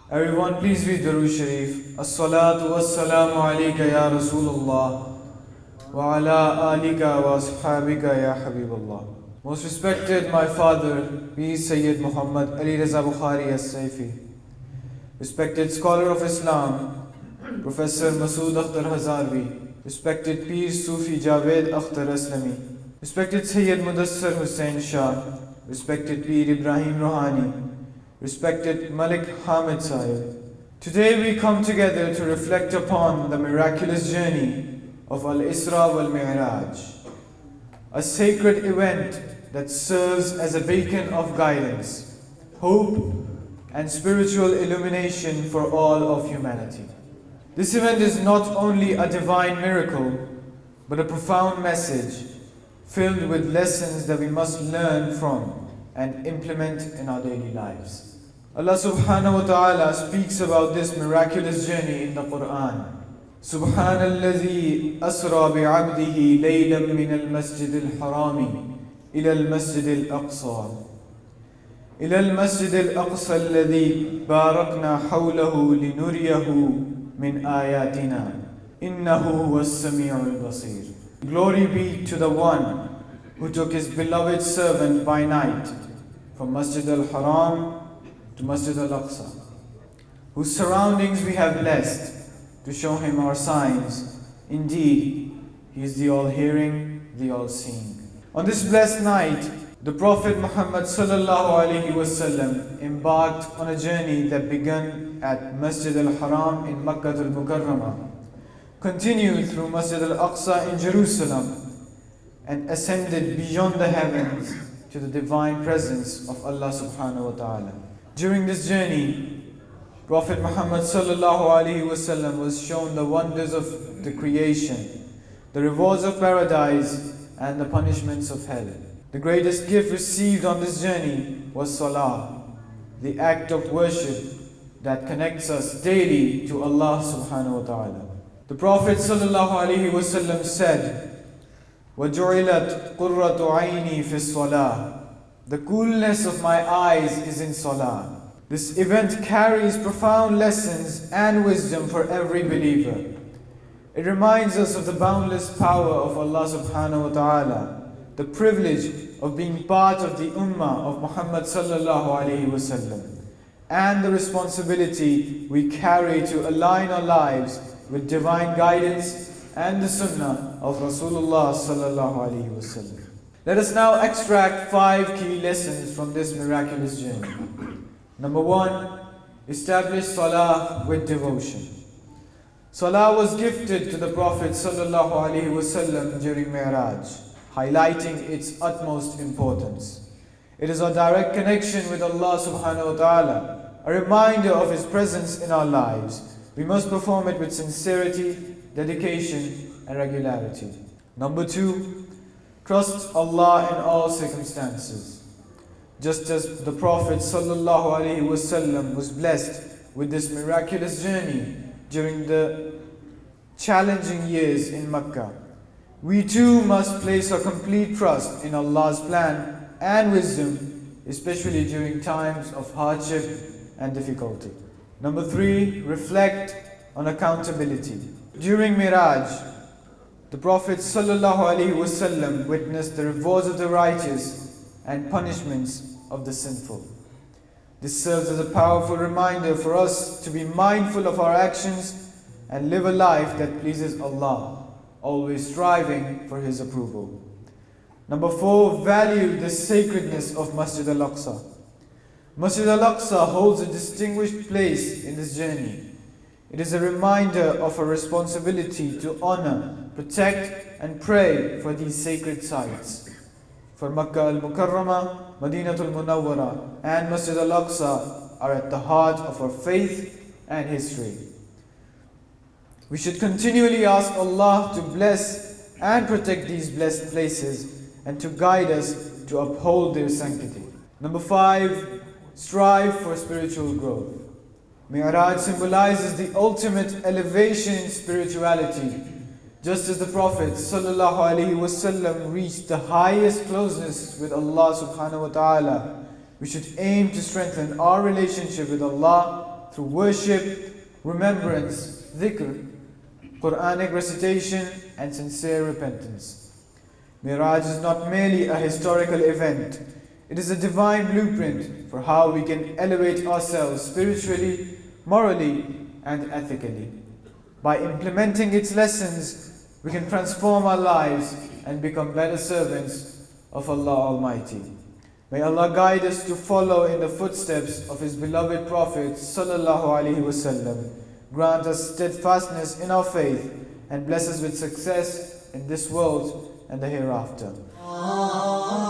Everyone, please read Durood Sharif. As-salatu was-salamu alayka ya Rasulullah wa ala alika wa ashabika ya Habiballah. Most respected my father, be Sayyid Muhammad Ali Raza Bukhari as-Saifi. Respected scholar of Islam, Professor Masood Akhtar Hazarvi. Respected Peer Sufi Javed Akhtar Aslami. Respected Sayyid Mudassar Hussain Shah. Respected Peer Ibrahim Rohani. Respected Malik Hamid Sahib. Today we come together to reflect upon the miraculous journey of Al-Isra wal-Mairaj, a sacred event that serves as a beacon of guidance, hope, and spiritual illumination for all of humanity. This event is not only a divine miracle, but a profound message filled with lessons that we must learn from and implement in our daily lives. Allah subhanahu wa ta'ala speaks about this miraculous journey in the Quran. Subhanalladhi asra bi'abdihi laylan min al-masjid al-harami ila al-masjid al-aqsa. إلى المسجد الأقصى الذي باركنا حوله لنريه من آياتنا إنه هو السميع البصير. Glory be to the one who took his beloved servant by night from Masjid al-Haram to Masjid al-Aqsa, whose surroundings we have blessed to show him our signs. Indeed, he is the all-hearing, the all-seeing. On this blessed night, the Prophet Muhammad sallallahu alaihi wasallam embarked on a journey that began at Masjid al-Haram in Makkah al-Mukarramah, continued through Masjid al-Aqsa in Jerusalem, and ascended beyond the heavens to the divine presence of Allah subhanahu wa ta'ala. During this journey, Prophet Muhammad sallallahu alaihi wasallam was shown the wonders of the creation, the rewards of paradise, and the punishments of hell. The greatest gift received on this journey was Salah, the act of worship that connects us daily to Allah subhanahu wa ta'ala. The Prophet sallallahu alaihi wasallam said, وَجُعِلَتْ قُرَّةُ عَيْنِي فِي الصَّلَاةِ. The coolness of my eyes is in Salah. This event carries profound lessons and wisdom for every believer. It reminds us of the boundless power of Allah subhanahu wa ta'ala, the privilege of being part of the ummah of Muhammad sallallahu alayhi wasallam, and the responsibility we carry to align our lives with divine guidance and the sunnah of Rasulullah sallallahu alayhi wasallam. Let us now extract 5 key lessons from this miraculous journey. Number 1, establish Salah with devotion. Salah was gifted to the Prophet sallallahu alaihi wasallam during Mi'raj, highlighting its utmost importance. It is a direct connection with Allah subhanahu wa ta'ala, a reminder of His presence in our lives. We must perform it with sincerity, dedication, and regularity. Number 2, trust Allah in all circumstances. Just as the Prophet sallallahu alaihi wasallam was blessed with this miraculous journey during the challenging years in Makkah, we too must place our complete trust in Allah's plan and wisdom, especially during times of hardship and difficulty. Number 3, reflect on accountability. During Miraj, the Prophet ﷺ witnessed the rewards of the righteous and punishments of the sinful. This serves as a powerful reminder for us to be mindful of our actions and live a life that pleases Allah, always striving for His approval. Number 4, value the sacredness of Masjid al-Aqsa. Masjid al-Aqsa holds a distinguished place in this journey. It is a reminder of our responsibility to honor, protect, and pray for these sacred sites. For Makkah al-Mukarramah, Madinatul Munawwara, and Masjid al-Aqsa are at the heart of our faith and history. We should continually ask Allah to bless and protect these blessed places and to guide us to uphold their sanctity. Number 5, strive for spiritual growth. Mi'raj symbolizes the ultimate elevation in spirituality. Just as the Prophet ﷺ reached the highest closeness with Allah subhanahu wa ta'ala, we should aim to strengthen our relationship with Allah through worship, remembrance, dhikr, Quranic recitation and sincere repentance. Mairaj is not merely a historical event, it is a divine blueprint for how we can elevate ourselves spiritually, morally and ethically. By implementing its lessons, we can transform our lives and become better servants of Allah Almighty. May Allah guide us to follow in the footsteps of His beloved Prophet sallallahu alaihi wasallam. Grant us steadfastness in our faith and bless us with success in this world and the hereafter. Allah.